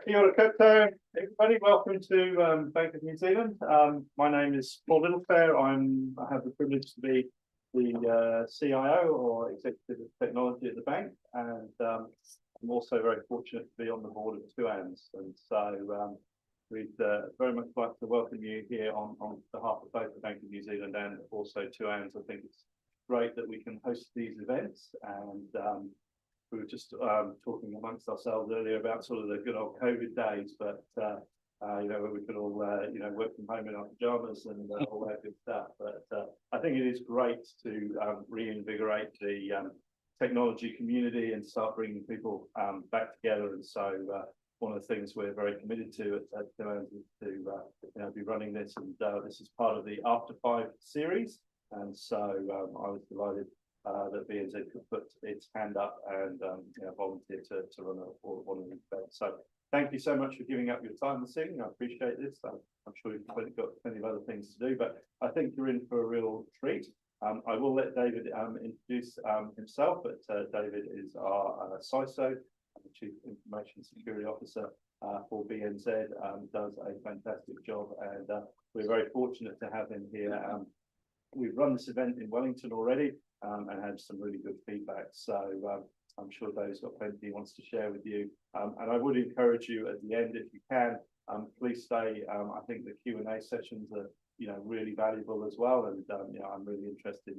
Kia ora koutou, everybody. Welcome to Bank of New Zealand. My name is Paul Littlefair. I have the privilege to be the CIO or Executive of Technology at the bank, and I'm also very fortunate to be on the board of TUANZ. And so we'd very much like to welcome you here on behalf of both the Bank of New Zealand and also TUANZ. I think it's great that we can host these events, and we were just talking amongst ourselves earlier about sort of the good old COVID days, but you know, where we could all work from home in our pajamas and all that good stuff. But I think it is great to reinvigorate the technology community and start bringing people back together. And so one of the things we're very committed to at TUANZ is to be running this, and this is part of the After5 series. And so I was delighted that BNZ could put its hand up and volunteer to run one of these events. So thank you so much for giving up your time this evening. I appreciate this. I'm sure you've got plenty of other things to do, but I think you're in for a real treat. I will let David introduce himself, but David is our CISO, the Chief Information Security Officer for BNZ, does a fantastic job, and we're very fortunate to have him here. We've run this event in Wellington already and had some really good feedback. So I'm sure Dave's got plenty he wants to share with you. And I would encourage you at the end, if you can, please stay. I think the Q&A sessions are really valuable as well. And I'm really interested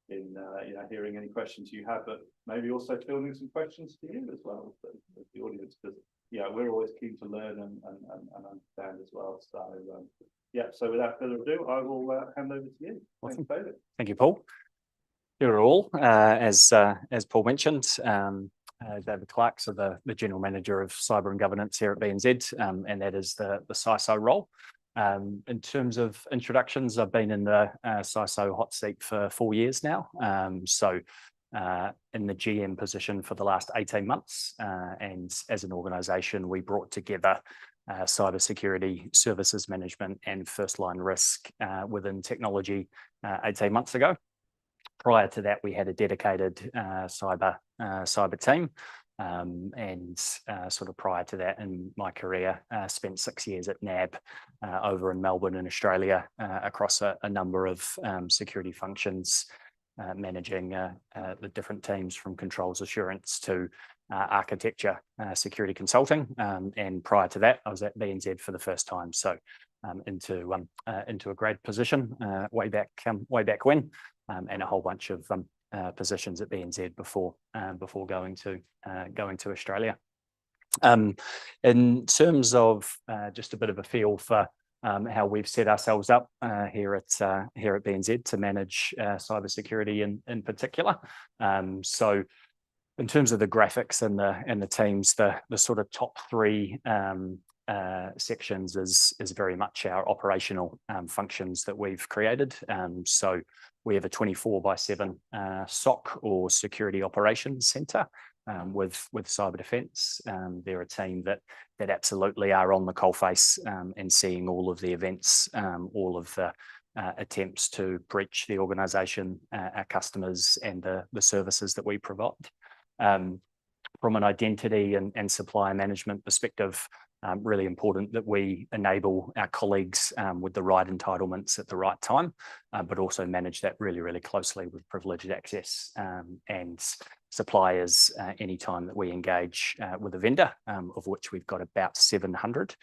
in hearing any questions you have, but maybe also fielding some questions to you as well as the audience, because we're always keen to learn and understand as well. So so without further ado, I will hand over to you. Awesome. Thanks, David. Thank you, Paul. You're all, as Paul mentioned, David Clark, so the General Manager of Cyber and Governance here at BNZ, and that is the CISO role. In terms of introductions, I've been in the CISO hot seat for 4 years now, so in the GM position for the last 18 months, and as an organisation, we brought together cybersecurity, services management and first line risk within technology 18 months ago. Prior to that, we had a dedicated cyber team, and sort of prior to that in my career, spent 6 years at NAB over in Melbourne in Australia, across a number of security functions, managing the different teams from controls assurance to architecture, security consulting, and prior to that, I was at BNZ for the first time. So into a grad position way back when, and a whole bunch of positions at BNZ before going to Australia. In terms of just a bit of a feel for how we've set ourselves up here at BNZ to manage cybersecurity in particular. So in terms of the graphics and the teams, the sort of top three sections is very much our operational functions that we've created. So we have a 24/7 SOC or Security Operations Centre with cyber defence. They're a team that absolutely are on the coalface and seeing all of the events, all of the attempts to breach the organisation, our customers and the services that we provide. From an identity and supply management perspective, really important that we enable our colleagues with the right entitlements at the right time, but also manage that really, really closely with privileged access and suppliers anytime that we engage with a vendor, of which we've got about 700.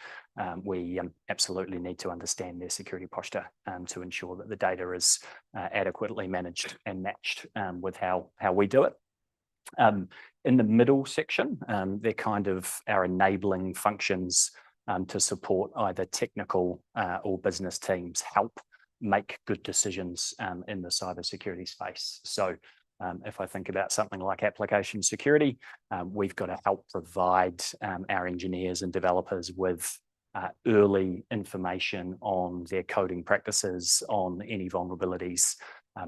We absolutely need to understand their security posture to ensure that the data is adequately managed and matched with how we do it. In the middle section, they're kind of our enabling functions to support either technical or business teams help make good decisions in the cybersecurity space. So if I think about something like application security, we've got to help provide our engineers and developers with early information on their coding practices, on any vulnerabilities,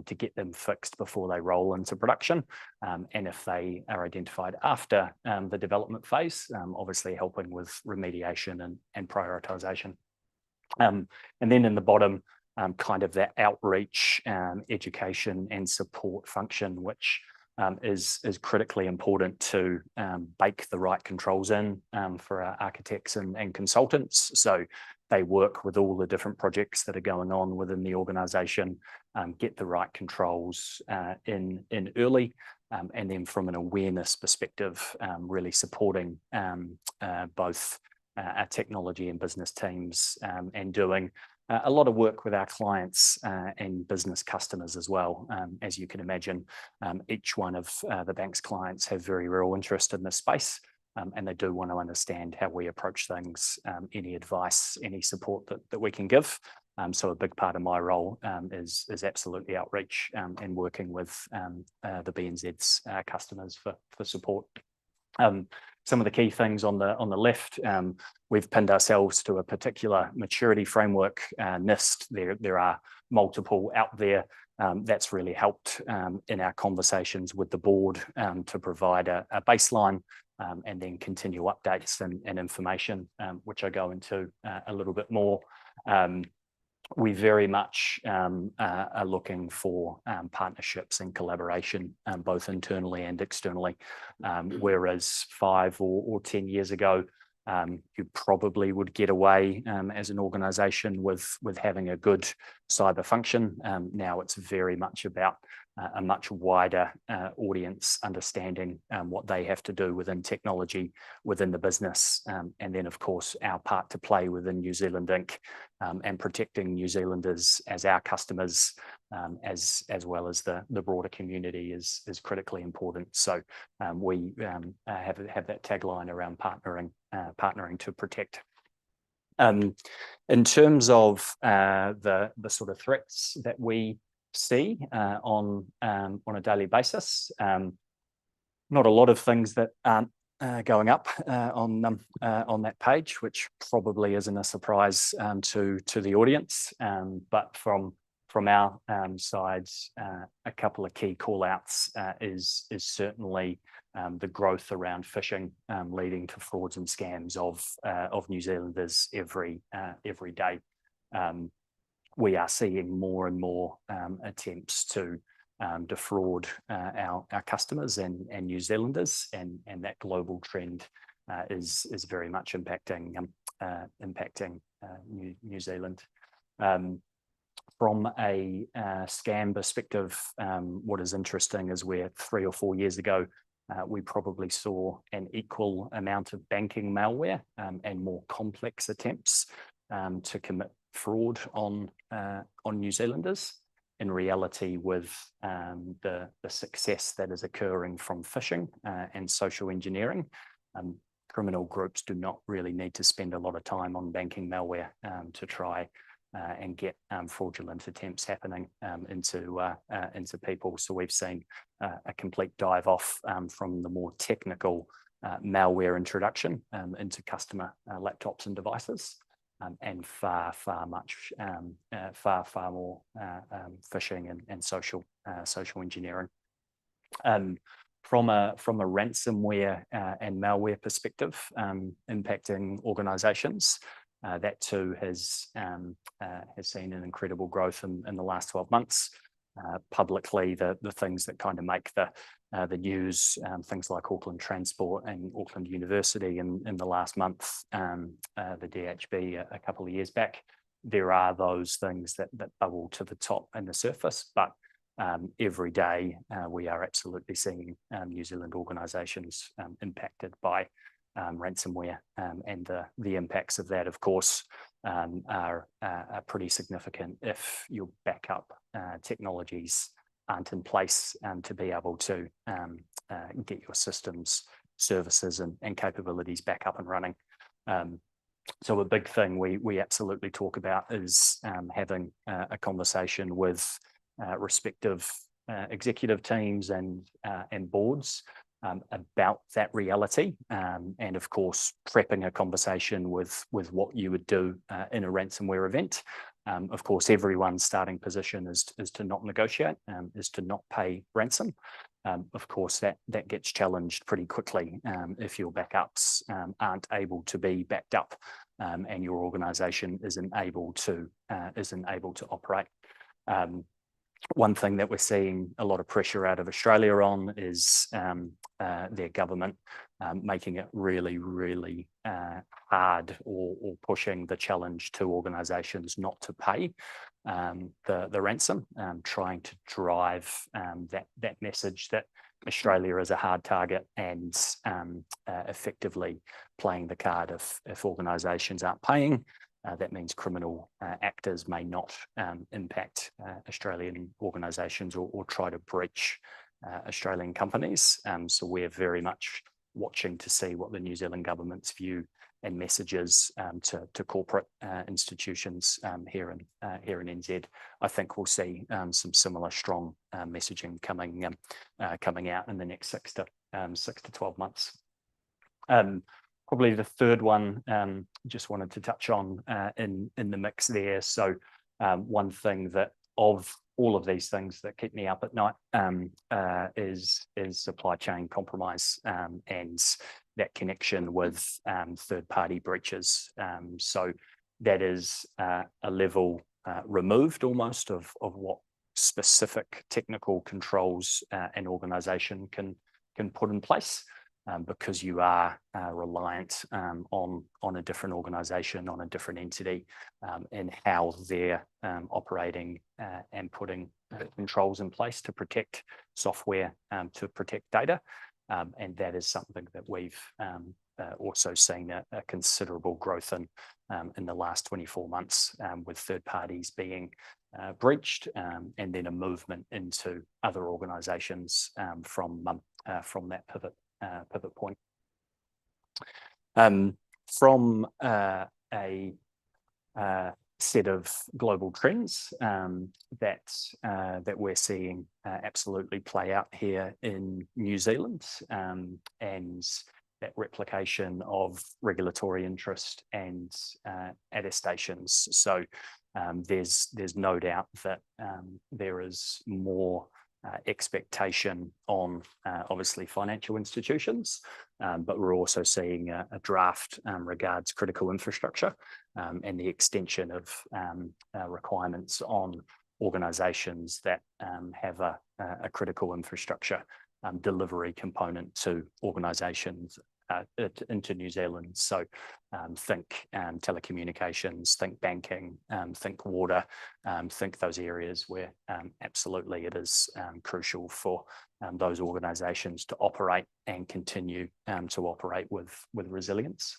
to get them fixed before they roll into production. And if they are identified after the development phase, obviously helping with remediation and prioritization. And then in the bottom, kind of that outreach, education and support function, which is critically important to bake the right controls in for our architects and consultants. So they work with all the different projects that are going on within the organisation, get the right controls in early, and then from an awareness perspective, really supporting both our technology and business teams, and doing a lot of work with our clients and business customers as well. As you can imagine, each one of the bank's clients have very real interest in this space, and they do want to understand how we approach things, any advice, any support that we can give. So a big part of my role is absolutely outreach and working with the BNZ's customers for support. Some of the key things on the left, we've pinned ourselves to a particular maturity framework, NIST. There are multiple out there. That's really helped in our conversations with the board to provide a baseline and then continue updates and information, which I go into a little bit more. We very much are looking for partnerships and collaboration, both internally and externally. Whereas 5 or 10 years ago, you probably would get away as an organisation with having a good cyber function. Now it's very much about a much wider audience understanding what they have to do within technology, within the business, and then of course our part to play within New Zealand Inc. And protecting New Zealanders as our customers, as well as the broader community is critically important. So we have that tagline around partnering to protect. In terms of the sort of threats that we see on a daily basis, not a lot of things that aren't going up on that page, which probably isn't a surprise to the audience, but from our sides, a couple of key call outs is certainly the growth around phishing, leading to frauds and scams of New Zealanders every day. We are seeing more and more attempts to defraud our customers and New Zealanders, and that global trend is very much impacting New Zealand. From a scam perspective, what is interesting is where 3 or 4 years ago we probably saw an equal amount of banking malware and more complex attempts to commit fraud on New Zealanders. In reality, with the success that is occurring from phishing and social engineering, criminal groups do not really need to spend a lot of time on banking malware to try and get fraudulent attempts happening into people. So we've seen a complete dive off from the more technical malware introduction into customer laptops and devices, and far more phishing and social engineering. From a ransomware and malware perspective, impacting organisations, that too has seen an incredible growth in the last 12 months. Publicly, the things that kind of make the news, things like Auckland Transport and Auckland University in the last month, the DHB a couple of years back, there are those things that bubble to the top and the surface, but every day we are absolutely seeing New Zealand organisations impacted by ransomware, and the impacts of that, of course, are pretty significant if your backup technologies aren't in place to be able to get your systems, services and capabilities back up and running. So a big thing we absolutely talk about is having a conversation with respective executive teams and boards about that reality, and of course prepping a conversation with what you would do in a ransomware event. Of course, everyone's starting position is to not negotiate, is to not pay ransom. Of course, that gets challenged pretty quickly if your backups aren't able to be backed up, and your organisation isn't able to operate. One thing that we're seeing a lot of pressure out of Australia on is their government making it really, really hard or pushing the challenge to organisations not to pay the ransom, trying to drive that message that Australia is a hard target and effectively playing the card if organisations aren't paying. That means criminal actors may not impact Australian organisations or try to breach Australian companies. So we're very much watching to see what the New Zealand government's view and messages to corporate institutions here in NZ. I think we'll see some similar strong messaging coming out in the next 6 to 12 months. Probably the third one, just wanted to touch on in the mix there. So one thing that of all of these things that keep me up at night is supply chain compromise and that connection with third-party breaches. So that is a level removed almost of what specific technical controls an organisation can put in place. Because you are reliant on a different organisation, on a different entity, and how they're operating and putting controls in place to protect software, to protect data. And that is something that we've also seen a considerable growth in the last 24 months, with third parties being breached, and then a movement into other organisations from that pivot point. From a set of global trends that we're seeing absolutely play out here in New Zealand, and that replication of regulatory interest and attestations. So there's no doubt that there is more expectation on obviously financial institutions, but we're also seeing a draft regards critical infrastructure and the extension of requirements on organisations that have a critical infrastructure delivery component to organisations into New Zealand. So think telecommunications, think banking, think water, think those areas where absolutely it is crucial for those organisations to operate and continue to operate with resilience.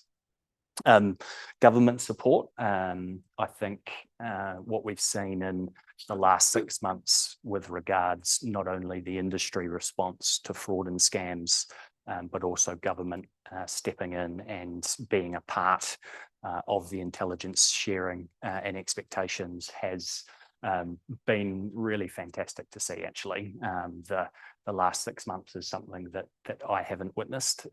Government support, I think what we've seen in the last 6 months with regards not only the industry response to fraud and scams, but also government stepping in and being a part of the intelligence sharing and expectations has been really fantastic to see. Actually, the last 6 months is something that I haven't witnessed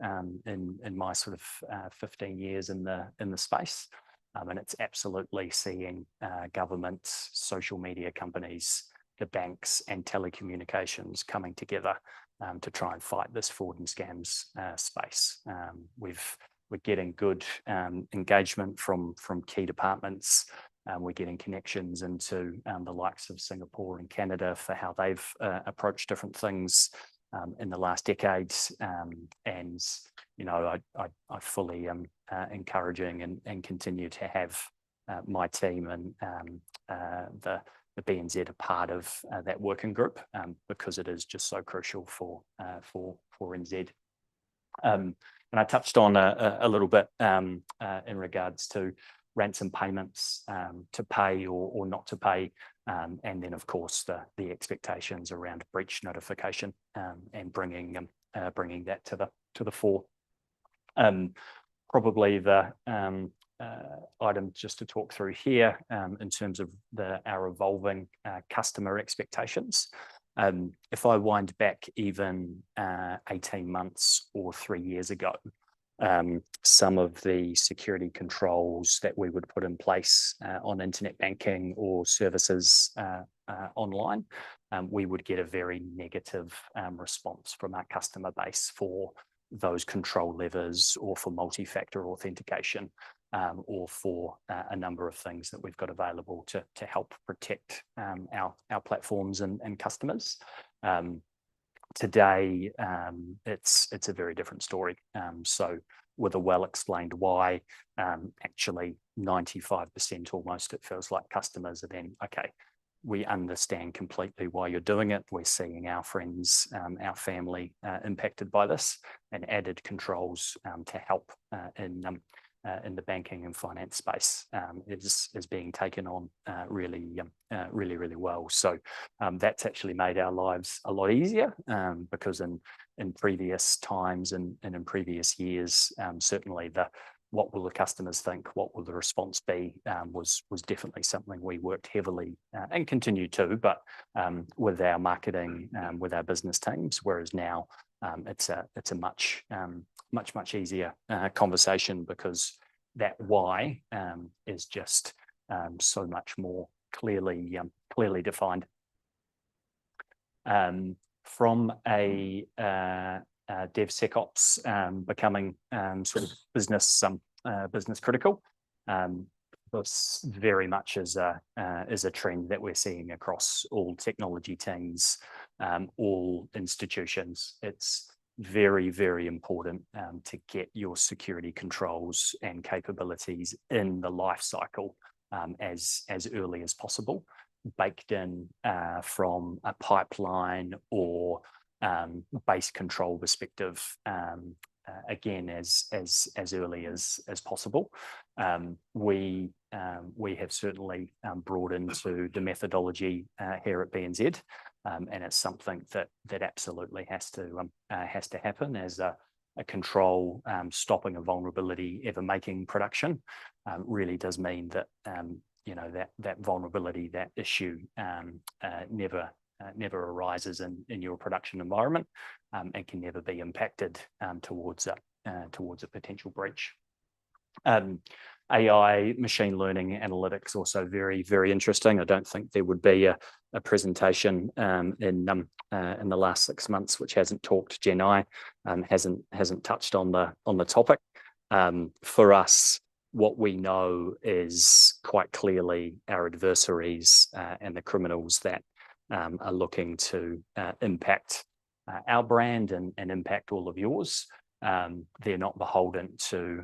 in my sort of 15 years in the space, and it's absolutely seeing governments, social media companies, the banks, and telecommunications coming together to try and fight this fraud and scams space. We're getting good engagement from key departments. We're getting connections into the likes of Singapore and Canada for how they've approached different things in the last decades. And you know, I fully am encouraging and continue to have my team and the BNZ a part of that working group, because it is just so crucial for NZ. And I touched on a little bit in regards to ransom payments to pay or not to pay, and then of course the expectations around breach notification and bringing that to the fore. Probably the item just to talk through here in terms of our evolving customer expectations. If I wind back even 18 months or 3 years ago, some of the security controls that we would put in place on internet banking or services online, we would get a very negative response from our customer base for those control levers or for multi-factor authentication. or for a number of things that we've got available to help protect our platforms and customers. Today, it's a very different story. So with a well-explained why, actually 95% almost, it feels like customers are then, okay, we understand completely why you're doing it. We're seeing our friends, our family impacted by this, and added controls to help in the banking and finance space is being taken on really well. So that's actually made our lives a lot easier, because in previous times and in previous years, certainly what will the customers think, what will the response be, was definitely something we worked heavily and continue to, but with our marketing, with our business teams, whereas now it's a much easier conversation, because that why is just so much more clearly defined. From a DevSecOps becoming sort of business critical, this very much is a trend that we're seeing across all technology teams, all institutions. It's very important to get your security controls and capabilities in the life cycle as early as possible, baked in from a pipeline or base control perspective, again as early as possible. We have certainly brought into the methodology here at BNZ, and it's something that absolutely has to happen as a control. Stopping a vulnerability ever making production really does mean that you know, that vulnerability, that issue never arises in your production environment, and can never be impacted towards a potential breach. AI, machine learning, analytics, also very interesting. I don't think there would be a presentation in the last 6 months which hasn't talked Gen I, hasn't touched on the topic. For us, what we know is quite clearly our adversaries and the criminals that are looking to impact our brand and impact all of yours. They're not beholden to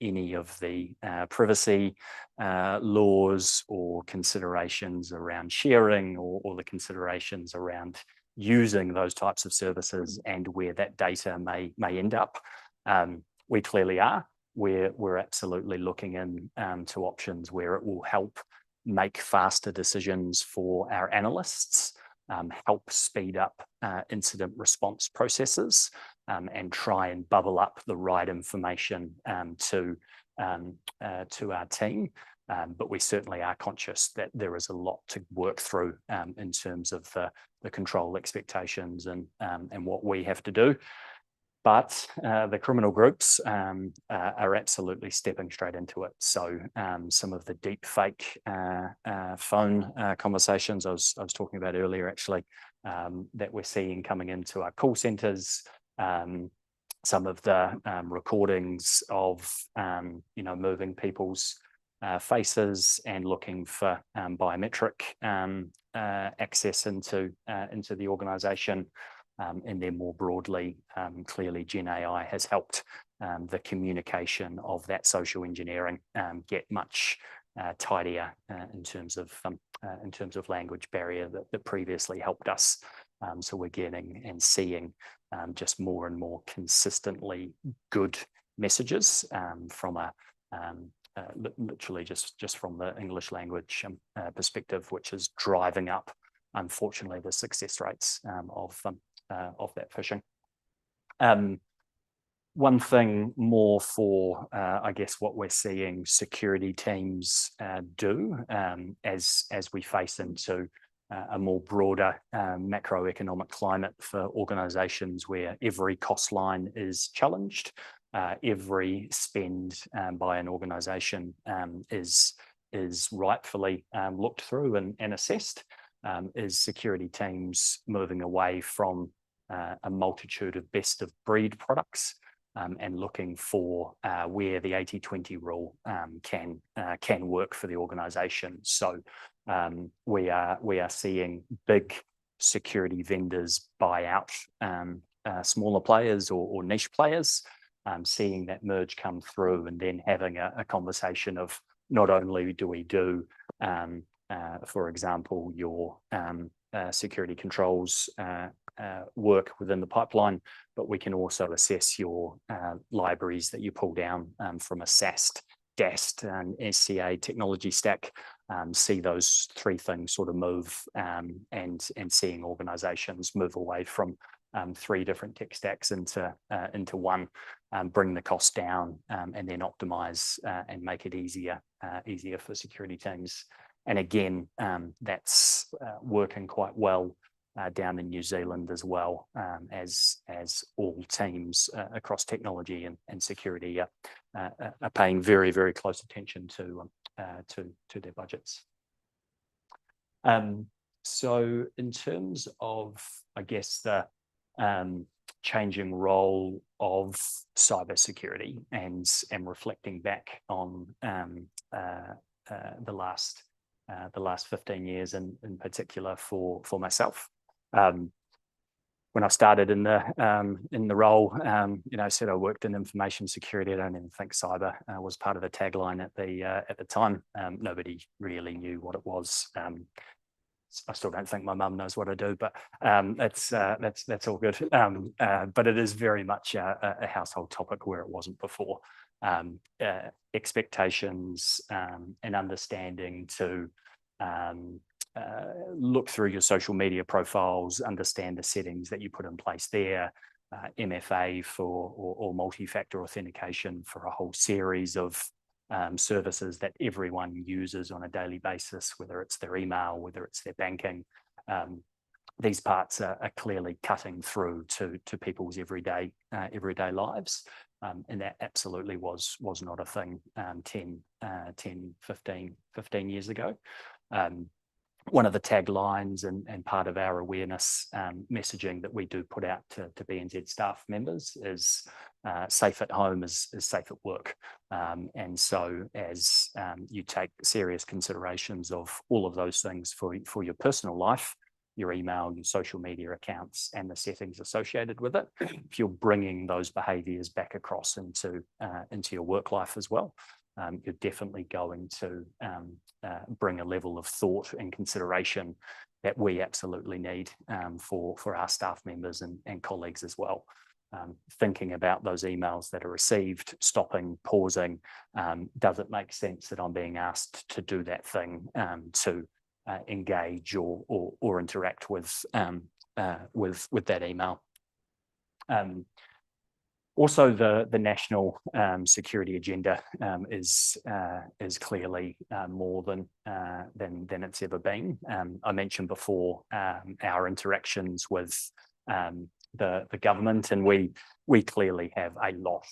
any of the privacy laws or considerations around sharing, or the considerations around using those types of services and where that data may end up. We clearly are. We're absolutely looking to options where it will help make faster decisions for our analysts, help speed up incident response processes, and try and bubble up the right information to our team. But we certainly are conscious that there is a lot to work through in terms of the control expectations and what we have to do. But the criminal groups are absolutely stepping straight into it. So some of the deep fake phone conversations I was talking about earlier, actually, that we're seeing coming into our call centers, some of the recordings of moving people's faces and looking for biometric access into the organisation. And then more broadly, clearly Gen AI has helped the communication of that social engineering get much tidier in terms of language barrier that previously helped us. So we're getting and seeing just more and more consistently good messages from literally just from the English language perspective, which is driving up, unfortunately, the success rates of that phishing. One thing more for, I guess, what we're seeing security teams do as we face into a more broader macroeconomic climate for organisations where every cost line is challenged, every spend by an organisation is rightfully looked through and assessed, is security teams moving away from a multitude of best of breed products and looking for where the 80-20 rule can work for the organisation. So we are seeing big security vendors buy out smaller players or niche players, seeing that merge come through, and then having a conversation of not only do we do, for example, your security controls work within the pipeline, but we can also assess your libraries that you pull down from a SAST, DAST, and SCA technology stack, see those three things sort of move, and seeing organizations move away from three different tech stacks into one, bring the cost down, and then optimize and make it easier for security teams. And again, that's working quite well down in New Zealand as well, as all teams across technology and security are paying very, very close attention to their budgets. So in terms of, I guess, the changing role of cybersecurity and reflecting back on the last 15 years in particular for myself. When I started in the role, I said I worked in information security. I don't even think cyber was part of the tagline at the time. Nobody really knew what it was. I still don't think my mum knows what I do, but that's all good. But it is very much a household topic where it wasn't before. Expectations and understanding to look through your social media profiles, understand the settings that you put in place there, MFA or multi-factor authentication for a whole series of services that everyone uses on a daily basis, whether it's their email, whether it's their banking. These parts are clearly cutting through to people's everyday lives. And that absolutely was not a thing 15 years ago. One of the taglines and part of our awareness messaging that we do put out to BNZ staff members is safe at home is safe at work. And so as you take serious considerations of all of those things for your personal life, your email, your social media accounts, and the settings associated with it, if you're bringing those behaviors back across into your work life as well, you're definitely going to bring a level of thought and consideration that we absolutely need for our staff members and colleagues as well. Thinking about those emails that are received, stopping, pausing, does it make sense that I'm being asked to do that thing to engage or interact with that email? Also, the national security agenda is clearly more than it's ever been. I mentioned before our interactions with the government, and we clearly have a lot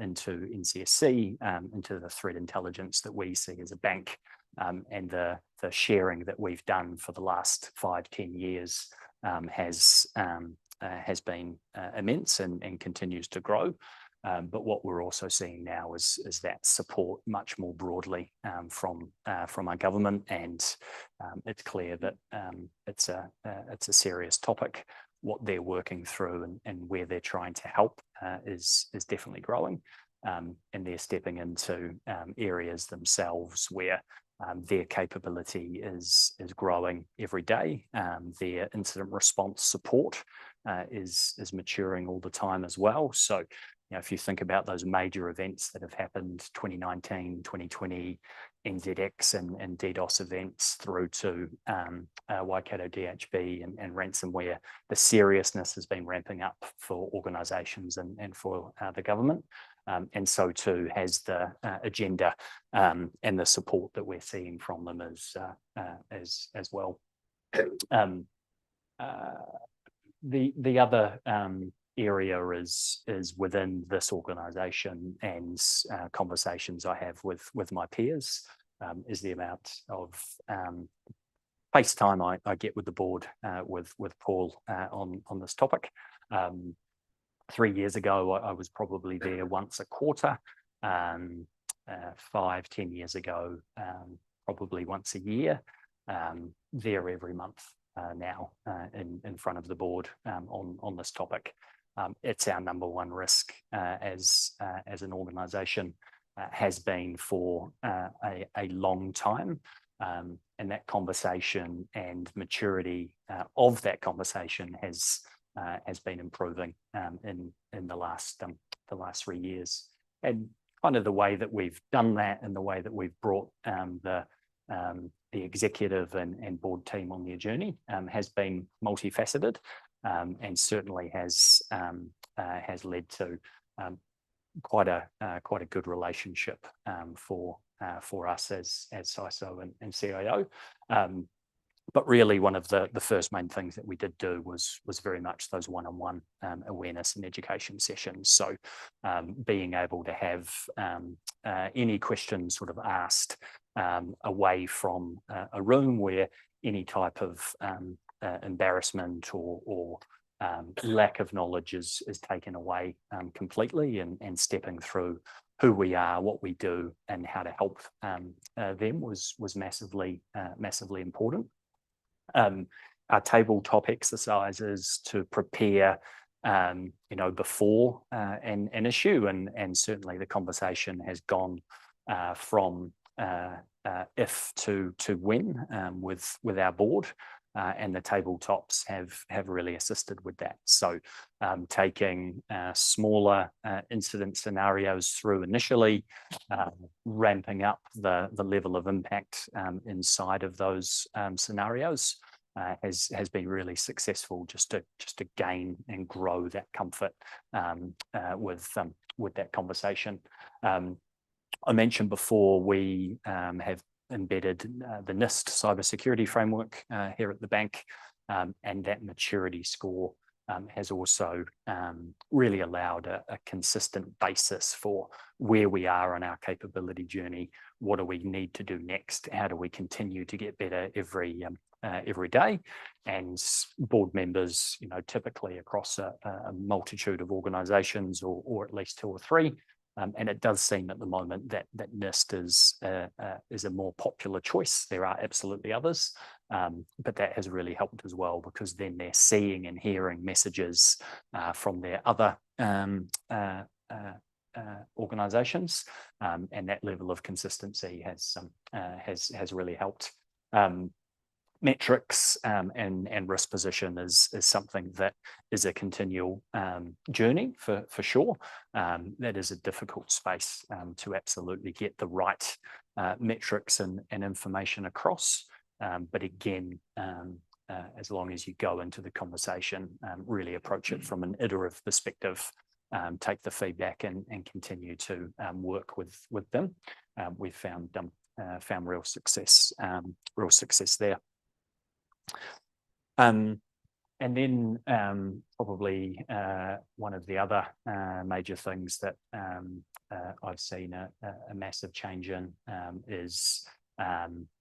into NCSC, into the threat intelligence that we see as a bank, and the sharing that we've done for the last 5-10 years has been immense and continues to grow. But what we're also seeing now is that support much more broadly from our government, and it's clear that it's a serious topic. What they're working through and where they're trying to help is definitely growing, and they're stepping into areas themselves where their capability is growing every day. Their incident response support is maturing all the time as well. So, if you think about those major events that have happened, 2019, 2020, NZX and DDoS events through to Waikato DHB and ransomware, the seriousness has been ramping up for organisations and for the government. And so too has the agenda and the support that we're seeing from them as well. The other area is within this organisation, and conversations I have with my peers is the amount of face time I get with the board with Paul on this topic. 3 years ago, I was probably there once a quarter. 5-10 years ago, probably once a year. There every month now in front of the board on this topic. It's our number one risk as an organisation, has been for a long time. And that conversation and maturity of that conversation has been improving in the last 3 years. And kind of the way that we've done that and the way that we've brought the executive and board team on their journey has been multifaceted, and certainly has led to quite a good relationship for us as CISO and CIO. But really, one of the first main things that we did do was very much those one-on-one awareness and education sessions. So being able to have any questions sort of asked away from a room where any type of embarrassment or lack of knowledge is taken away completely, and stepping through who we are, what we do, and how to help them was massively important. Our tabletop exercises to prepare, before an issue, and certainly the conversation has gone from if to when with our board, and the tabletops have really assisted with that. So taking smaller incident scenarios through initially, ramping up the level of impact inside of those scenarios has been really successful, just to gain and grow that comfort with that conversation. I mentioned before we have embedded the NIST cybersecurity framework here at the bank, and that maturity score has also really allowed a consistent basis for where we are on our capability journey. What do we need to do next? How do we continue to get better every day? And board members, typically across a multitude of organisations, or at least 2 or 3. And it does seem at the moment that NIST is a more popular choice. There are absolutely others, but that has really helped as well, because then they're seeing and hearing messages from their other organisations, and that level of consistency has really helped. Metrics and risk position is something that is a continual journey for sure. That is a difficult space to absolutely get the right metrics and information across. But again, as long as you go into the conversation, really approach it from an iterative perspective, take the feedback and continue to work with them, we've found real success there. And then probably one of the other major things that I've seen a massive change in is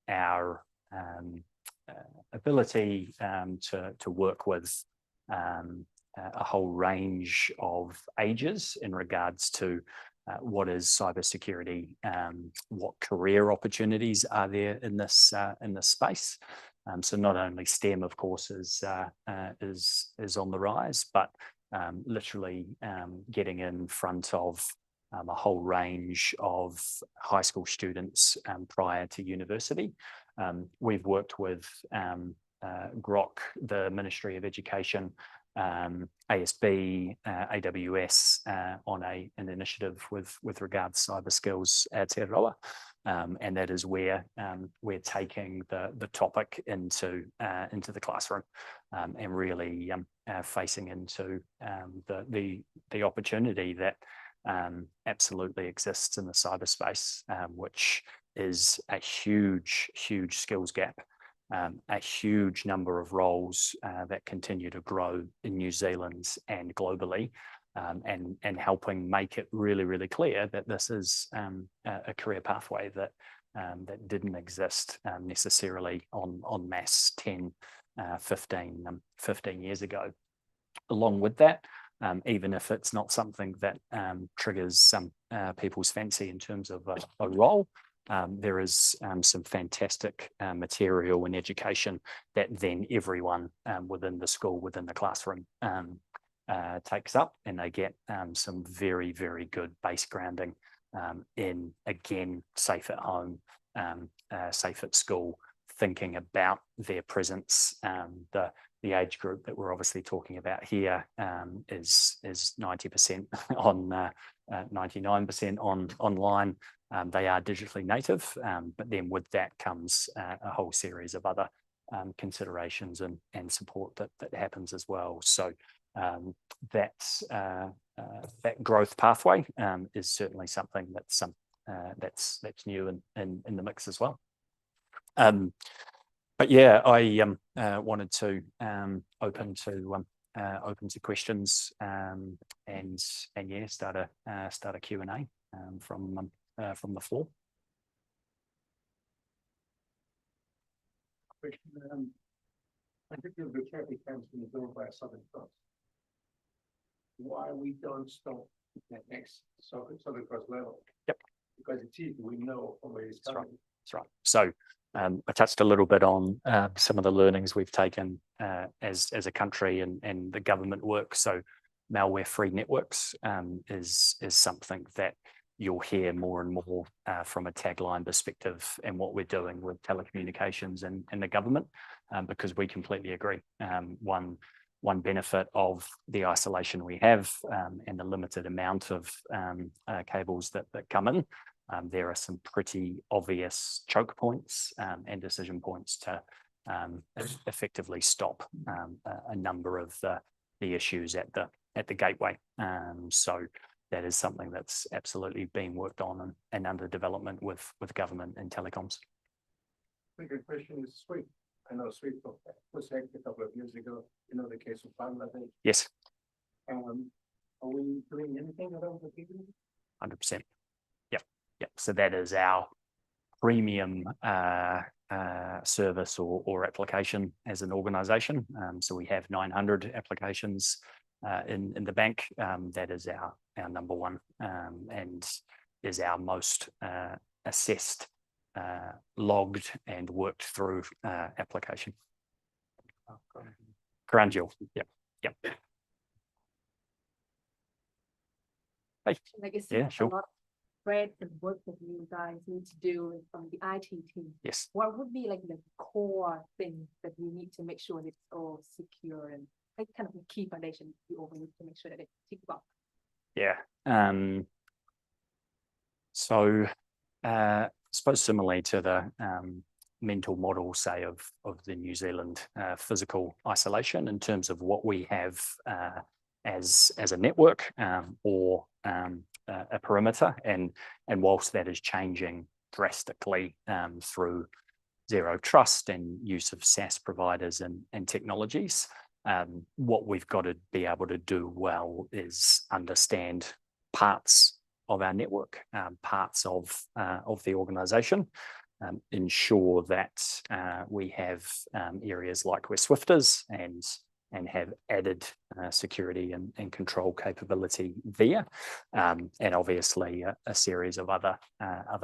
our ability to work with a whole range of ages in regards to what is cybersecurity, what career opportunities are there in this space. So not only STEM, of course, is on the rise, but literally getting in front of a whole range of high school students prior to university. We've worked with GROC, the Ministry of Education, ASB, AWS on an initiative with regards to cyber skills at Aotearoa. And that is where we're taking the topic into the classroom, and really facing into the opportunity that absolutely exists in the cyberspace, which is a huge skills gap. A huge number of roles that continue to grow in New Zealand and globally, and helping make it really clear that this is a career pathway that didn't exist necessarily en masse 10, 15 years ago. Along with that, even if it's not something that triggers some people's fancy in terms of a role. There is some fantastic material and education that then everyone within the school, within the classroom takes up, and they get some very, very good base grounding in, again, safe at home, safe at school, thinking about their presence. The age group that we're obviously talking about here is 90% on 99% online. They are digitally native, but then with that comes a whole series of other considerations and support that happens as well. So that growth pathway is certainly something that's new in the mix as well. But yeah, I wanted to open to questions and yeah, start a Q&A from the floor. I think the traffic comes from the door by Southern Cross. Why we don't stop at next Southern Cross level? Yep. Because it's easy, we know where it's coming. That's right. So I touched a little bit on some of the learnings we've taken as a country and the government work. So malware-free networks is something that you'll hear more and more from a tagline perspective and what we're doing with telecommunications and the government, because we completely agree. One benefit of the isolation we have and the limited amount of cables that come in, there are some pretty obvious choke points and decision points to effectively stop a number of the issues at the gateway. So that is something that's absolutely being worked on and under development with government and telecoms. I think the question is SWIFT. I know SWIFT was hacked a couple of years ago. You know the case of Bangladesh. Yes. Are we doing anything around the people? 100%. Yep. So that is our premium service or application as an organization. So we have 900 applications in the bank. That is our number one and is our most assessed, logged and worked through application. Crown jewel. Yep. Hey. Like I Yeah, see sure. a lot of thread and work that you guys need to do from the IT team. Yes. What would be like the core thing that you need to make sure that it's all secure and like kind of a key foundation you all need to make sure that it's ticked off? Yeah. So I suppose similarly to the mental model, say, of the New Zealand physical isolation in terms of what we have as a network or a perimeter, and whilst that is changing drastically through zero trust and use of SaaS providers and technologies, what we've got to be able to do well is understand parts of our network, parts of the organization, ensure that we have areas like where SWIFT is and have added security and control capability there, and obviously a series of other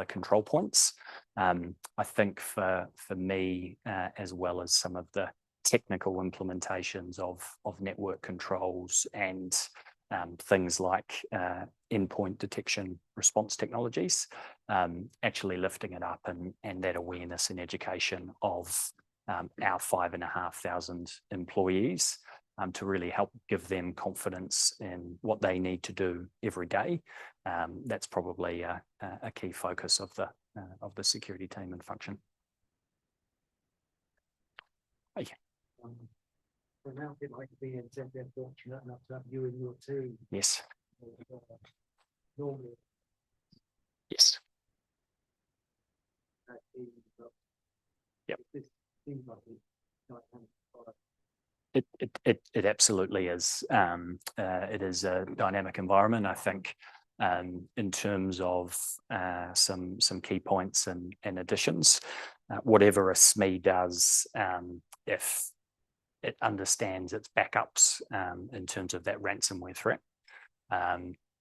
control points. I think for me, as well as some of the technical implementations of network controls and things like endpoint detection response technologies, actually lifting it up and that awareness and education of our 5,500 employees to really help give them confidence in what they need to do every day. That's probably a key focus of the security team and function. Hey. Well, now it might be they're fortunate enough to have you and your team. Yes. Normally. Yes. Yep. It absolutely is. It is a dynamic environment. I think in terms of some key points and additions, whatever a SME does, if it understands its backups in terms of that ransomware threat.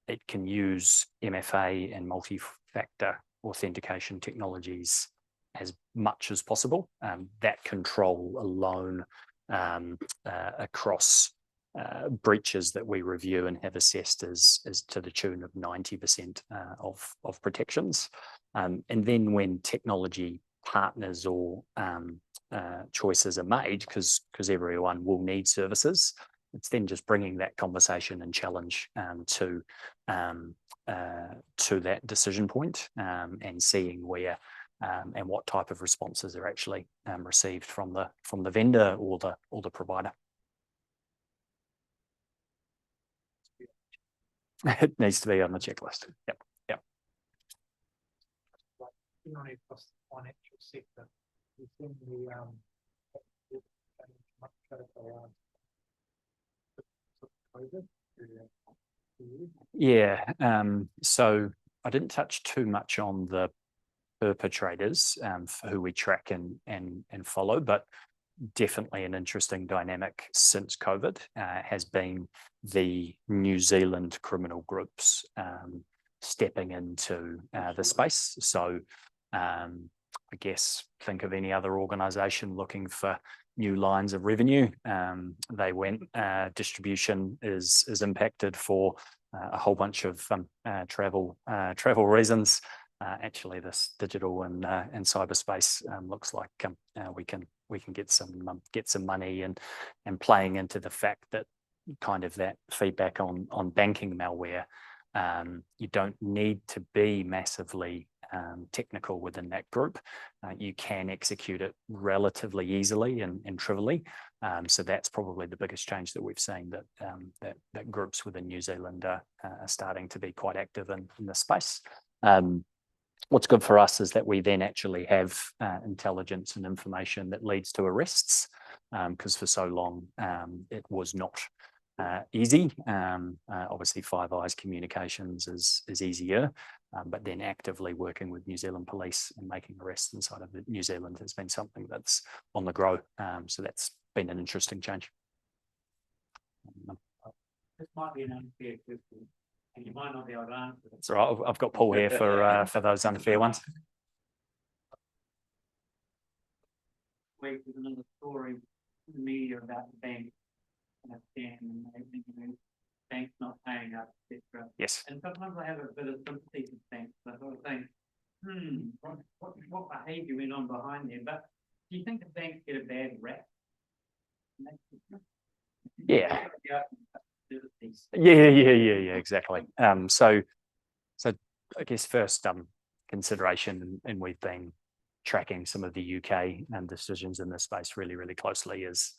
It can use MFA and multi-factor authentication technologies as much as possible. That control alone across breaches that we review and have assessed is to the tune of 90% of protections. And then when technology partners or choices are made, because everyone will need services, it's then just bringing that conversation and challenge to that decision point and seeing where and what type of responses are actually received from the vendor or the provider. It needs to be on the checklist. Yep. Across the financial sector, within So I didn't touch too much on the perpetrators who we track and follow, but definitely an interesting dynamic since COVID has been the New Zealand criminal groups stepping into the space. So I guess think of any other organisation looking for new lines of revenue. They went, distribution is impacted for a whole bunch of travel reasons. Actually, this digital and cyberspace looks like we can get some money and playing into the fact that kind of that feedback on banking malware. You don't need to be massively technical within that group. You can execute it relatively easily and trivially. So that's probably the biggest change that we've seen, that groups within New Zealand are starting to be quite active in this space. What's good for us is that we then actually have intelligence and information that leads to arrests, because for so long it was not easy. Obviously, Five Eyes communications is easier, but then actively working with New Zealand police and making arrests inside of New Zealand has been something that's on the grow. So that's been an interesting change. This might be an unfair question, and you might not be able to answer it. That's all right. I've got Paul here for those unfair ones. There's another story in the media about the bank and a scam, and banks not paying up, etc. Yes. And sometimes I have a bit of sympathy for banks. I sort of think, what behaviour went on behind there? But do you think the banks get a bad rap? Yeah. Yeah, exactly. So I guess first consideration, and we've been tracking some of the UK decisions in this space really closely, is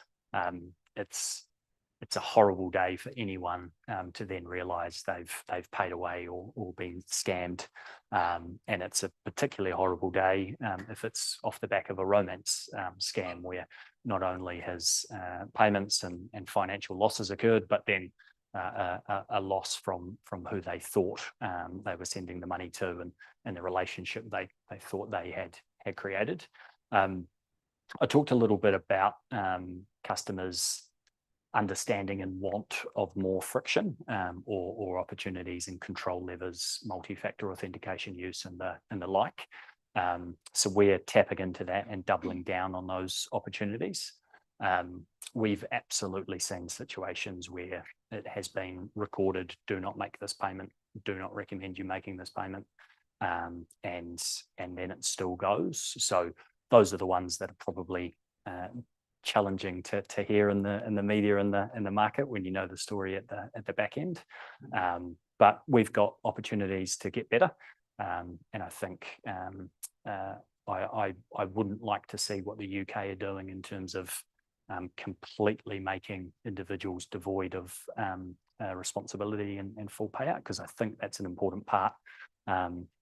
it's a horrible day for anyone to then realise they've paid away or been scammed, and it's a particularly horrible day if it's off the back of a romance scam, where not only has payments and financial losses occurred, but then a loss from who they thought they were sending the money to, and the relationship they thought they had created. I talked a little bit about customers understanding and want of more friction or opportunities and control levers, multi-factor authentication use and the like. So we're tapping into that and doubling down on those opportunities. We've absolutely seen situations where it has been recorded, do not make this payment, do not recommend you making this payment, and then it still goes. So those are the ones that are probably challenging to hear in the media and the market when you know the story at the back end. But we've got opportunities to get better, and I think I wouldn't like to see what the UK are doing in terms of completely making individuals devoid of responsibility and full payout, because I think that's an important part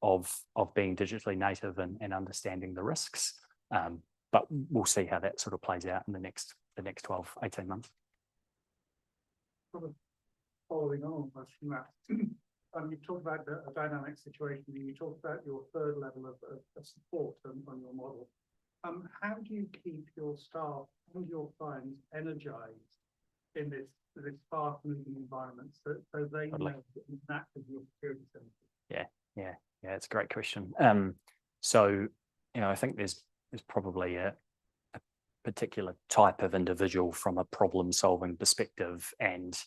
of being digitally native and understanding the risks. But we'll see how that sort of plays out in the next 12, 18 months. Following on from that, you talked about a dynamic situation, and you talked about your third level of support on your model. How do you keep your staff and your clients energized in this fast moving environment so they know Totally. that that is your security center? Yeah, it's a great question. So, I think there's probably a particular type of individual from a problem solving perspective and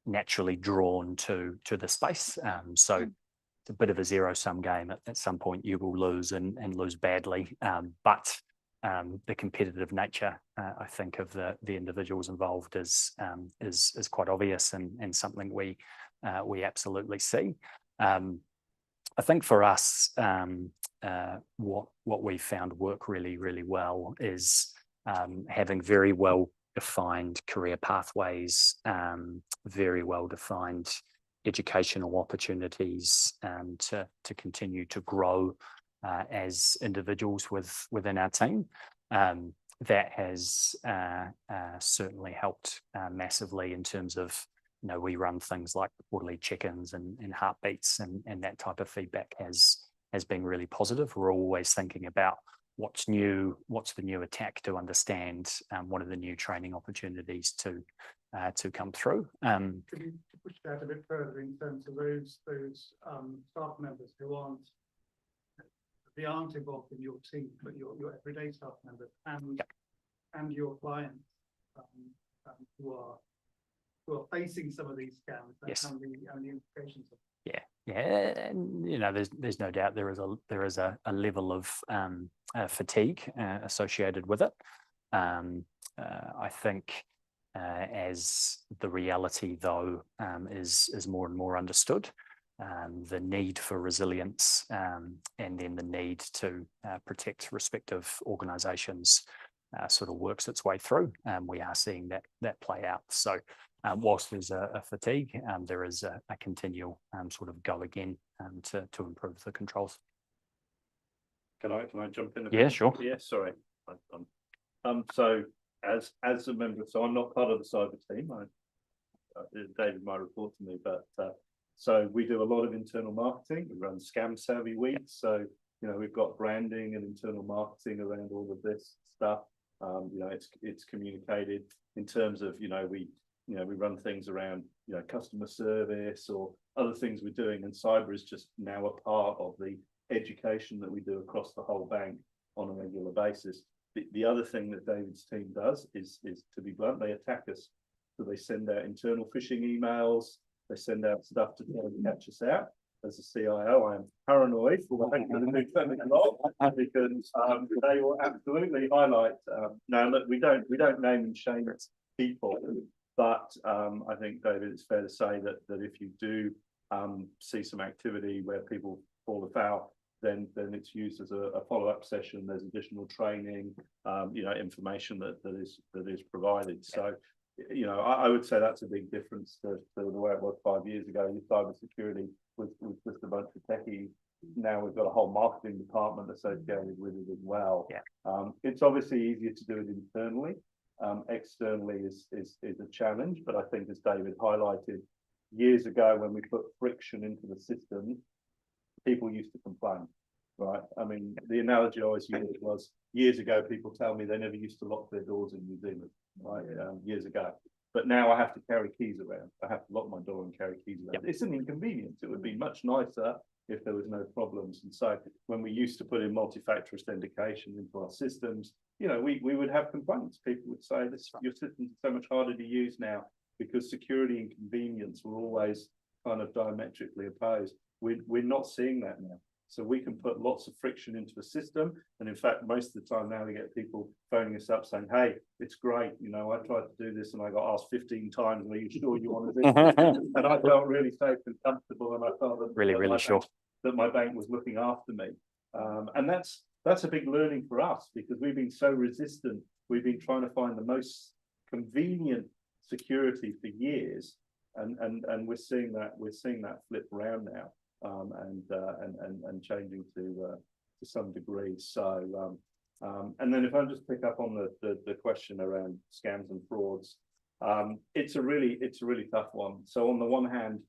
naturally drawn to the space. So it's a bit of a zero sum game. At some point you will lose and lose badly. But the competitive nature, I think, of the individuals involved is quite obvious and something we absolutely see. I think for us, what we found work really well is having very well defined career pathways, very well defined educational opportunities to continue to grow as individuals within our team. That has certainly helped massively in terms of, we run things like quarterly check-ins and heartbeats, and that type of feedback has been really positive. We're always thinking about what's new, what's the new attack to understand, what are the new training opportunities to come through. Could you push that a bit further in terms of those staff members who aren't involved in your team, but your everyday staff members and your clients who are facing some of these scams and the implications of it? Yeah, and there's no doubt there is a level of fatigue associated with it. I think as the reality though is more and more understood, the need for resilience and then the need to protect respective organisations sort of works its way through. We are seeing that play out. So whilst there's a fatigue, there is a continual sort of go again to improve the controls. Can I jump in? Yeah, sure. Yeah, sorry. So as a member, so I'm not part of the cyber team. David might report to me, but so we do a lot of internal marketing. We run Scam Savvy Weeks. So we've got branding and internal marketing around all of this stuff. It's communicated in terms of we run things around customer service or other things we're doing, and cyber is just now a part of the education that we do across the whole bank on a regular basis. The other thing that David's team does is to be blunt, they attack us. So they send out internal phishing emails, they send out stuff to try and catch us out. As a CIO, I am paranoid for because they will absolutely highlight. Now, look, we don't name and shame people, but I think, David, it's fair to say that if you do see some activity where people fall afoul, then it's used as a follow-up session. There's additional training, information that is provided. So, I would say that's a big difference to the way it was 5 years ago. Your cybersecurity was just a bunch of techies. Now we've got a whole marketing department associated with it as well. Yeah. It's obviously easier to do it internally. Externally is a challenge, but I think, as David highlighted, years ago when we put friction into the system, people used to complain, right? I mean, the analogy I always used was, years ago, people tell me they never used to lock their doors in New Zealand, right? Years ago. But now I have to carry keys around. I have to lock my door and carry keys around. Yep. It's an inconvenience. It would be much nicer if there was no problems. And so when we used to put in multi-factor authentication into our systems, we would have complaints. People would say, your systems are so much harder to use now because security and convenience were always kind of diametrically opposed. We're not seeing that now. So we can put lots of friction into the system. And in fact, most of the time now we get people phoning us up saying, hey, it's great. I tried to do this and I got asked 15 times, are you sure you want to do this? And I felt really safe and comfortable, and I felt that really sure that my bank was looking after me. And that's a big learning for us, because we've been so resistant. We've been trying to find the most convenient security for years. And we're seeing that flip around now. And changing to some degree. So and then if I just pick up on the question around scams and frauds, it's a really tough one. So on the one hand,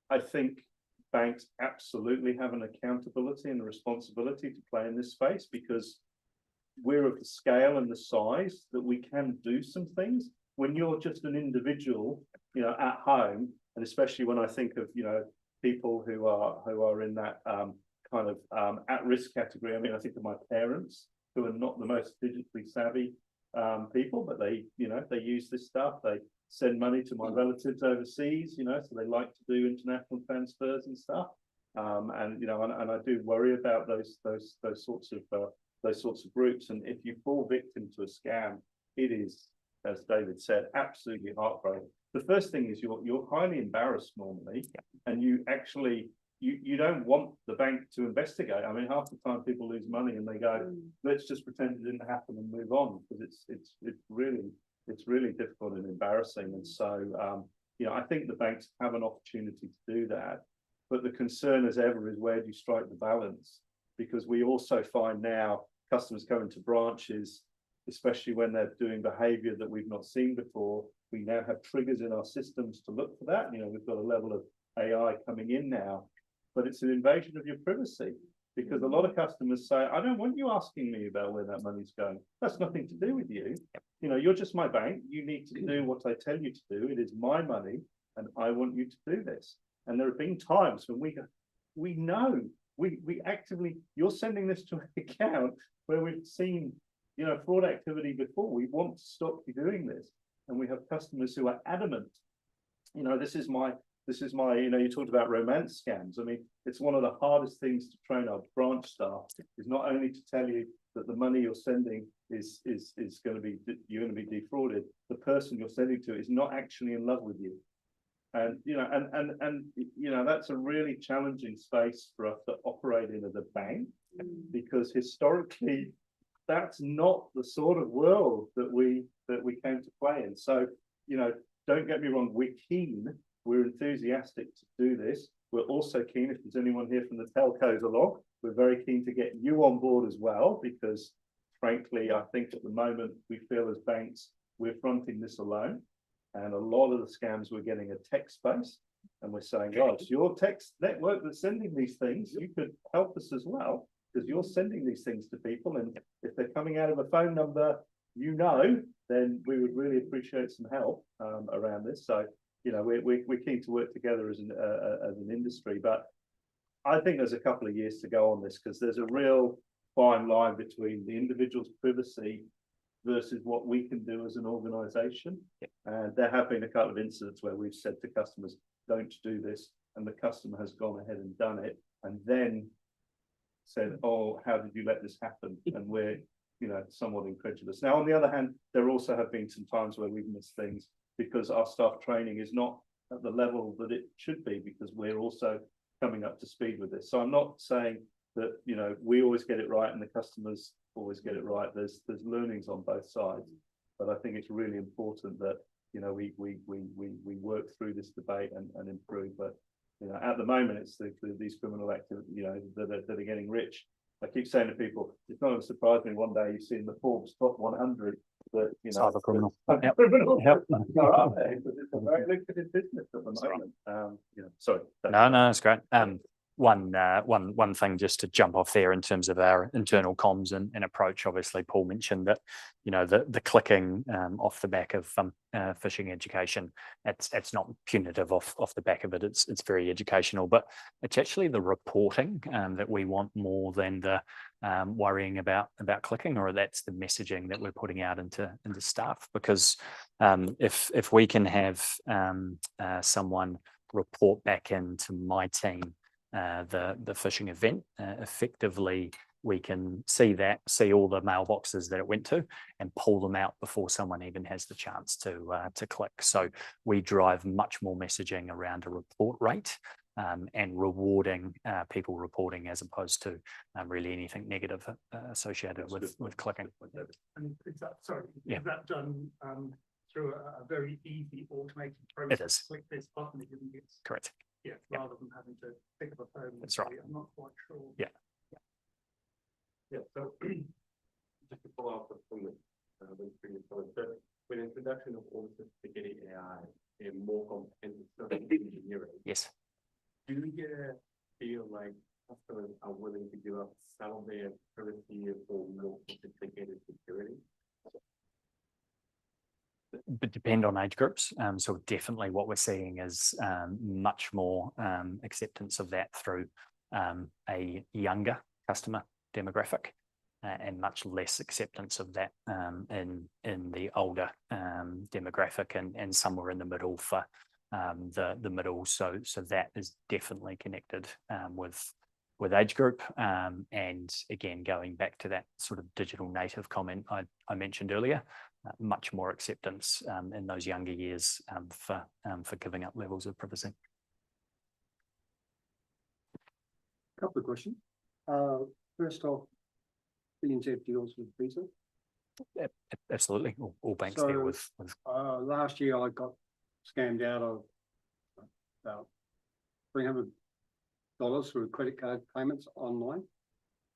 I think banks absolutely have an accountability and a responsibility to play in this space, because we're of the scale and the size that we can do some things. When you're just an individual, you know, at home, and especially when I think of, you know, people who are in that kind of at-risk category. I mean, I think of my parents who are not the most digitally savvy people, but they, you know, they use this stuff. They send money to my relatives overseas, you know, so they like to do international transfers and stuff. And you know, and I do worry about those sorts of groups. And if you fall victim to a scam, it is, as David said, absolutely heartbreaking. The first thing is you're highly embarrassed normally, and you actually you don't want the bank to investigate. I mean, half the time people lose money and they go, let's just pretend it didn't happen and move on, because it's really difficult and embarrassing. And so you know, I think the banks have an opportunity to do that, but the concern as ever is, where do you strike the balance? Because we also find now customers coming to branches, especially when they're doing behavior that we've not seen before. We now have triggers in our systems to look for that. You know, we've got a level of AI coming in now, but it's an invasion of your privacy, because a lot of customers say, I don't want you asking me about where that money's going. That's nothing to do with you. You know, you're just my bank. You need to do what I tell you to do. It is my money, and I want you to do this. And there have been times when we know, we actively, you're sending this to an account where we've seen, you know, fraud activity before. We want to stop you doing this. And we have customers who are adamant, you know, this is my, you know, you talked about romance scams. I mean, it's one of the hardest things to train our branch staff, is not only to tell you that the money you're sending is going to be, you're going to be defrauded. The person you're sending to is not actually in love with you. And, you know, and you know, that's a really challenging space for us to operate in as a bank, because historically, that's not the sort of world that we came to play in. So, you know, don't get me wrong, we're keen, we're enthusiastic to do this. We're also keen, if there's anyone here from the telcos along, we're very keen to get you on board as well, because frankly, I think at the moment we feel as banks, we're fronting this alone. And a lot of the scams we're getting are text-based, and we're saying, oh, it's your text network that's sending these things. You could help us as well, because you're sending these things to people. And if they're coming out of a phone number, you know, then we would really appreciate some help around this. So, you know, we're keen to work together as an industry, but I think there's a couple of years to go on this, because there's a real fine line between the individual's privacy versus what we can do as an organization. And there have been a couple of incidents where we've said to customers, don't do this, and the customer has gone ahead and done it, and then said, oh, how did you let this happen? And we're, you know, somewhat incredulous. Now, on the other hand, there also have been some times where we've missed things because our staff training is not at the level that it should be, because we're also coming up to speed with this. So I'm not saying that, you know, we always get it right and the customers always get it right. There's learnings on both sides, but I think it's really important that, you know, we work through this debate and improve. But, you know, at the moment, it's these criminal activities, you know, that are getting rich. I keep saying to people, it's not going to surprise me one day you see in the Forbes top 100 that, you know, Cyber criminal. Criminal. Yep. It's a very lucrative business at the moment. You know, sorry. No, that's great. One thing just to jump off there in terms of our internal comms and approach. Obviously, Paul mentioned that, you know, the clicking off the back of phishing education, it's not punitive off the back of it. It's very educational, but it's actually the reporting that we want more than the worrying about clicking, or that's the messaging that we're putting out into staff. Because if we can have someone report back into my team the phishing event, effectively we can see all the mailboxes that it went to and pull them out before someone even has the chance to click. So we drive much more messaging around a report rate and rewarding people reporting, as opposed to really anything negative associated with clicking. And is that, sorry, Yeah. is that done through a very easy automated process? It is. Click this button, it gets, Correct. yeah, Yeah. rather than having to pick up a phone. That's right. I'm not quite sure. Yeah. Yeah, so just to follow up from the previous comment, so with the introduction of all the sophisticated AI and more comprehensive service engineering, Yes. do you feel like customers are willing to give up some of their privacy for more sophisticated security? But depend on age groups. So definitely what we're seeing is much more acceptance of that through a younger customer demographic, and much less acceptance of that in the older demographic, and somewhere in the middle for the middle. So that is definitely connected with age group, and again going back to that sort of digital native comment I mentioned earlier. Much more acceptance in those younger years for giving up levels of privacy. Couple of questions. First off, TUANZ deals with Visa. Absolutely, all banks deal with. Last year I got scammed out of about $300 through credit card payments online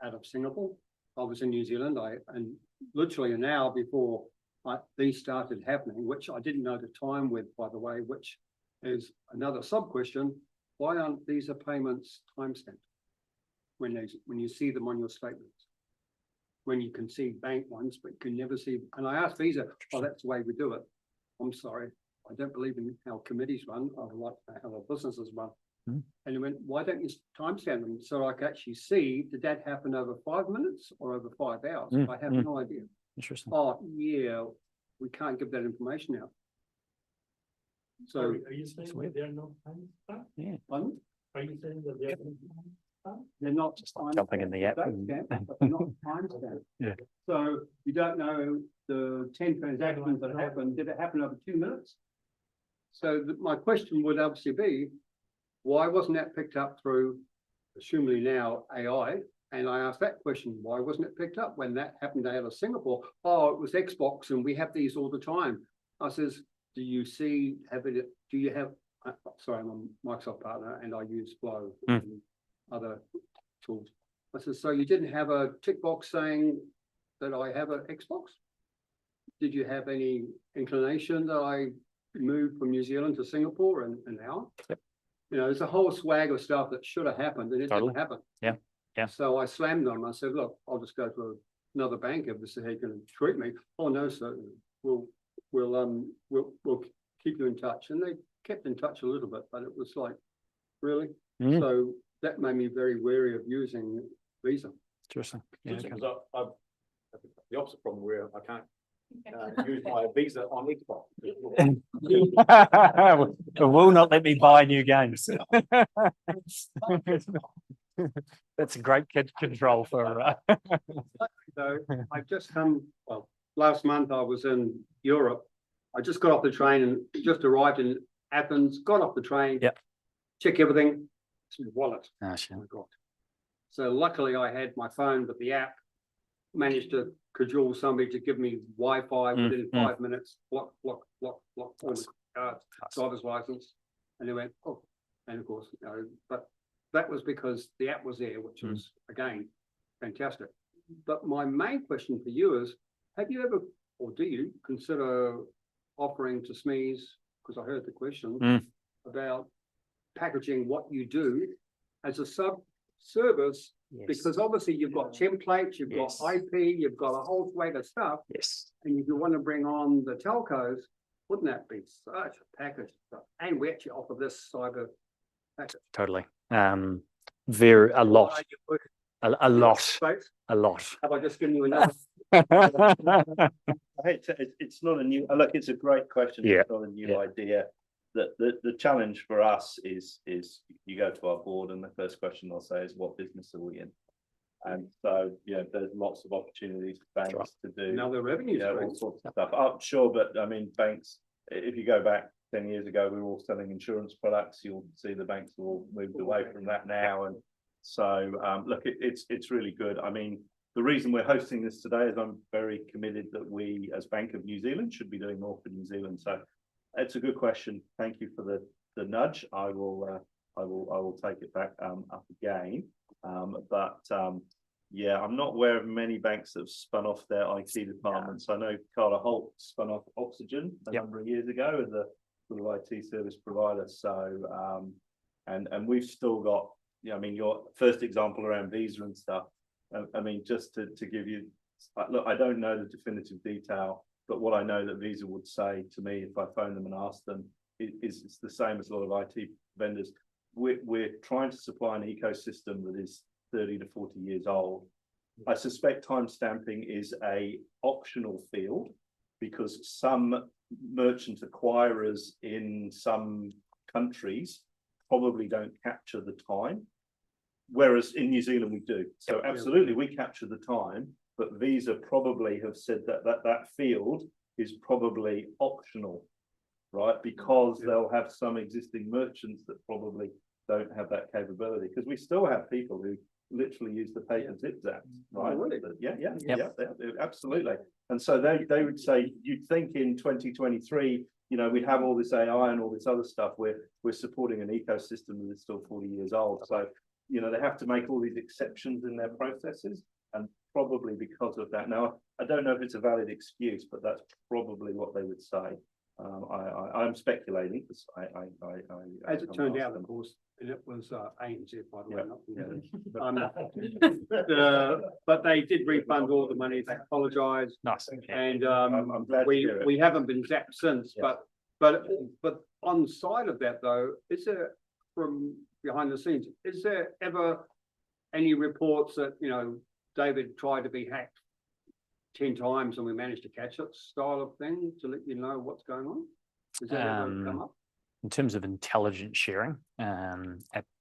out of Singapore. I was in New Zealand. And literally an hour before these started happening, which I didn't know the time with, by the way, which is another sub question. Why aren't Visa payments timestamped when you see them on your statements? When you can see bank ones, but you can never see. And I asked Visa, oh, that's the way we do it. I'm sorry, I don't believe in how committees run. I like how the businesses run. Mm-hmm. And he went, why don't you timestamp them so I can actually see, did that happen over 5 minutes or over 5 hours? I have no idea. Interesting. Oh, yeah, we can't give that information out. So, Are you saying that they're not timestamped? Yeah. pardon? Are you saying that they're They're not Just like jumping in the app. but they're not timestamped. Yeah. So you don't know the 10 transactions that happened. Did it happen over 2 minutes? So my question would obviously be, why wasn't that picked up through, assumably now AI? And I asked that question, why wasn't it picked up when that happened out of Singapore? Oh, it was Xbox and we have these all the time. I says, do you have, sorry, I'm a Microsoft partner and I use Flow and other tools. I said, so you didn't have a tick box saying that I have an Xbox? Did you have any inclination that I moved from New Zealand to Singapore in an hour? Yep. You know, there's a whole swag of stuff that should have happened and it Totally. didn't happen. Yeah. Yeah. So I slammed them. I said, look, I'll just go to another bank if this is how you're going to treat me. Oh no, sir, we'll keep you in touch. And they kept in touch a little bit, but it was like, really? So that made me very wary of using Visa. Interesting. Yeah, okay. Because I've the opposite problem where I can't use my Visa on Xbox. It will not let me buy new games. That's a great control for. So I just well, last month I was in Europe. I just got off the train and just arrived in Athens, got off the train. Yep. Check everything. It's my wallet. Oh, sure. Oh my God. So luckily I had my phone with the app, managed to cajole somebody to give me Wi-Fi within 5 minutes, block, all the cards, driver's license. And they went, oh, and of course, you know, but that was because the app was there, which was, again, fantastic. But my main question for you is, have you ever, or do you consider offering to SMEs, because I heard the question, about packaging what you do as a sub-service, because obviously you've got templates, you've got IP, you've got a whole swag of stuff. Yes. And if you want to bring on the telcos, wouldn't that be such a package? And we actually offer this cyber package. Totally. There a lot. A lot. Have I just given you enough? It's not a new, look, it's a great question. Yeah. It's not a new idea. The challenge for us is you go to our board and the first question they'll say is, what business are we in? And so, yeah, there's lots of opportunities for banks to do. Now the revenue all sorts of stuff. Oh, sure, but I mean, banks, if you go back 10 years ago, we were all selling insurance products. You'll see the banks have all moved away from that now. And so, look, it's really good. I mean, the reason we're hosting this today is I'm very committed that we, as Bank of New Zealand, should be doing more for New Zealand. So it's a good question. Thank you for the nudge. I will take it back up again. Yeah, I'm not aware of many banks that have spun off their IT departments. I know Carter Holt spun off Oxygen a number of years ago as a sort of IT service provider. So and we've still got I mean, your first example around visa and stuff. I mean, just to give you, look, I don't know the definitive detail, but what I know that Visa would say to me if I phone them and ask them is it's the same as a lot of IT vendors. We're trying to supply an ecosystem that is 30 to 40 years old. I suspect timestamping is a optional field because some merchant acquirers in some countries probably don't capture the time, whereas in New Zealand we do. So absolutely we capture the time, but Visa probably have said that field is probably optional, right? Because they'll have some existing merchants that probably don't have that capability, because we still have people who literally use the paper zip zaps, right? Yeah, absolutely. And so they would say, you'd think in 2023, you know, we'd have all this AI and all this other stuff. We're supporting an ecosystem that is still 40 years old. So, you know, they have to make all these exceptions in their processes, and probably because of that. Now, I don't know if it's a valid excuse, but that's probably what they would say. I'm speculating because As it turned out, of course, it was ANZ, by the way, not but they did refund all the money. They apologised. Nice. And I'm glad we haven't been zapped since. Yeah. But on the side of that though, is there, from behind the scenes, is there ever any reports that, you know, David tried to be hacked 10 times and we managed to catch it style of thing to let you know what's going on? Does that ever come up? In terms of intelligence sharing,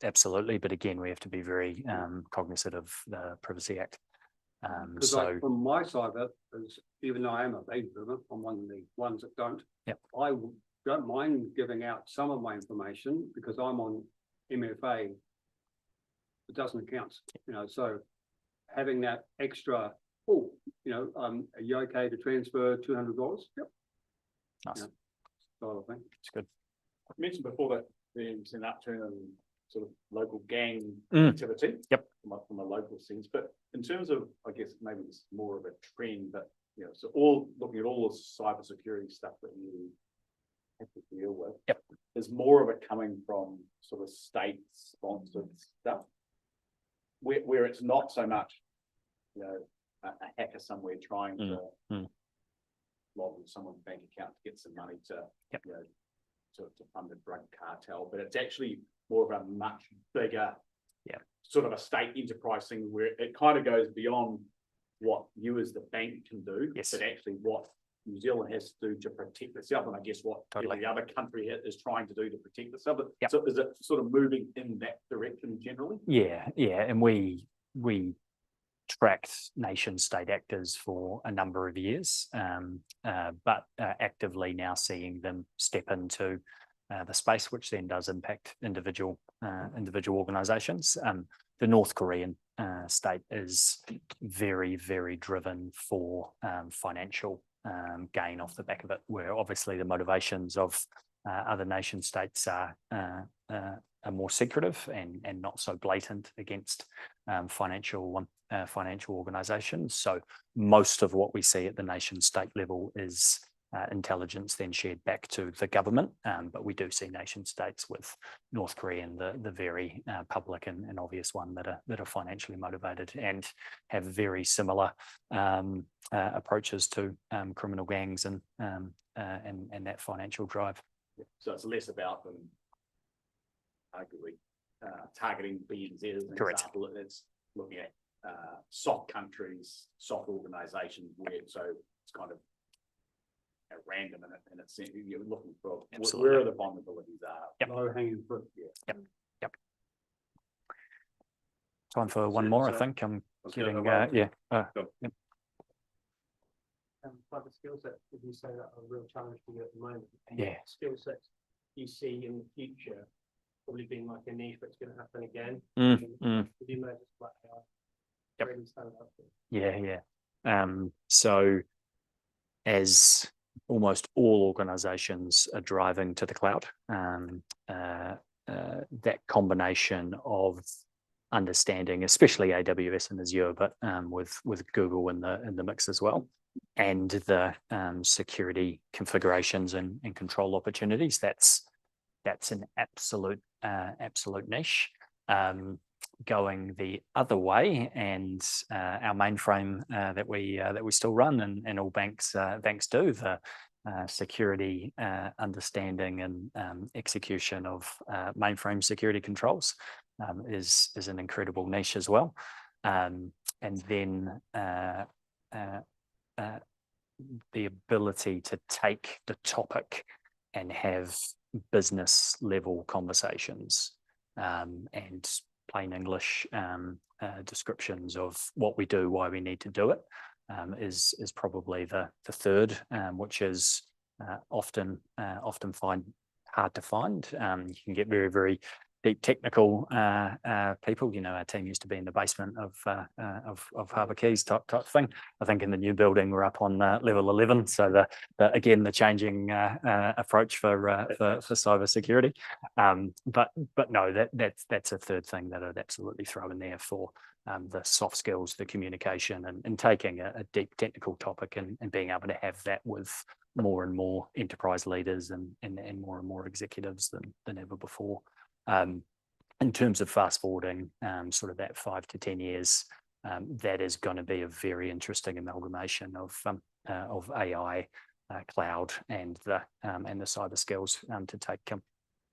absolutely. But again, we have to be very cognizant of the Privacy Act. Because like from my side of it, is, even though I am a baby boomer, I'm one of the ones that don't. Yep. I don't mind giving out some of my information because I'm on MFA. It doesn't count, you know, so having that extra, oh, you know, are you okay to transfer $200? Yep. Nice. Yeah. Style of thing. It's good. I mentioned before that there's an upturn in sort of local gang activity. Yep. From a local sense, but in terms of, I guess maybe it's more of a trend, but you know, so looking at all the cybersecurity stuff that you have to deal with, there's more of it coming from sort of state-sponsored stuff, where it's not so much, you know, a hacker somewhere trying to log in someone's bank account to get some money to, you know, to fund a drug cartel, but it's actually more of a much bigger, sort of a state enterprise thing where it kind of goes beyond what you as the bank can do, but actually what New Zealand has to do to protect itself, and I guess what every other country is trying to do to protect itself. So is it sort of moving in that direction generally? Yeah, and we tracked nation state actors for a number of years, but actively now seeing them step into the space, which then does impact individual organizations. The North Korean state is very, very driven for financial gain off the back of it, where obviously the motivations of other nation states are more secretive and not so blatant against financial organizations. So most of what we see at the nation state level is intelligence then shared back to the government, but we do see nation states with North Korea and the very public and obvious one that are financially motivated and have very similar approaches to criminal gangs and that financial drive. So it's less about them arguably targeting BNZ as an Correct. example. It's looking at soft countries, soft organizations, where so it's kind of random and it's you're looking for where the vulnerabilities are. Low hanging fruit. Yep. Time for one more, I think. I'm getting Type of skill set would you say that are a real challenge for you at the moment? Yeah. Skill sets you see in the future probably being like a niche, but it's going to happen again. Would you imagine like really stand up? So as almost all organizations are driving to the cloud, that combination of understanding, especially AWS and Azure, but with Google in the mix as well, and the security configurations and control opportunities, that's an absolute niche. going the other way, and our mainframe that we still run, and all banks do, the security understanding and execution of mainframe security controls is an incredible niche as well. And then the ability to take the topic and have business level conversations and plain English descriptions of what we do, why we need to do it, is probably the third, which is often hard to find. You can get very, very deep technical people. You know, our team used to be in the basement of Harbour Quays type thing. I think in the new building we're up on level 11. So again the changing approach for cyber security. But no, that's a third thing that I'd absolutely throw in there for the soft skills, the communication, and taking a deep technical topic and being able to have that with more and more enterprise leaders and more and more executives than ever before. In terms of fast forwarding, sort of that 5 to 10 years, that is going to be a very interesting amalgamation of AI, cloud, and the cyber skills to take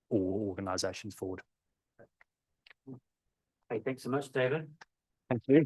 all organisations forward. Hey, thanks so much, David. Thank you.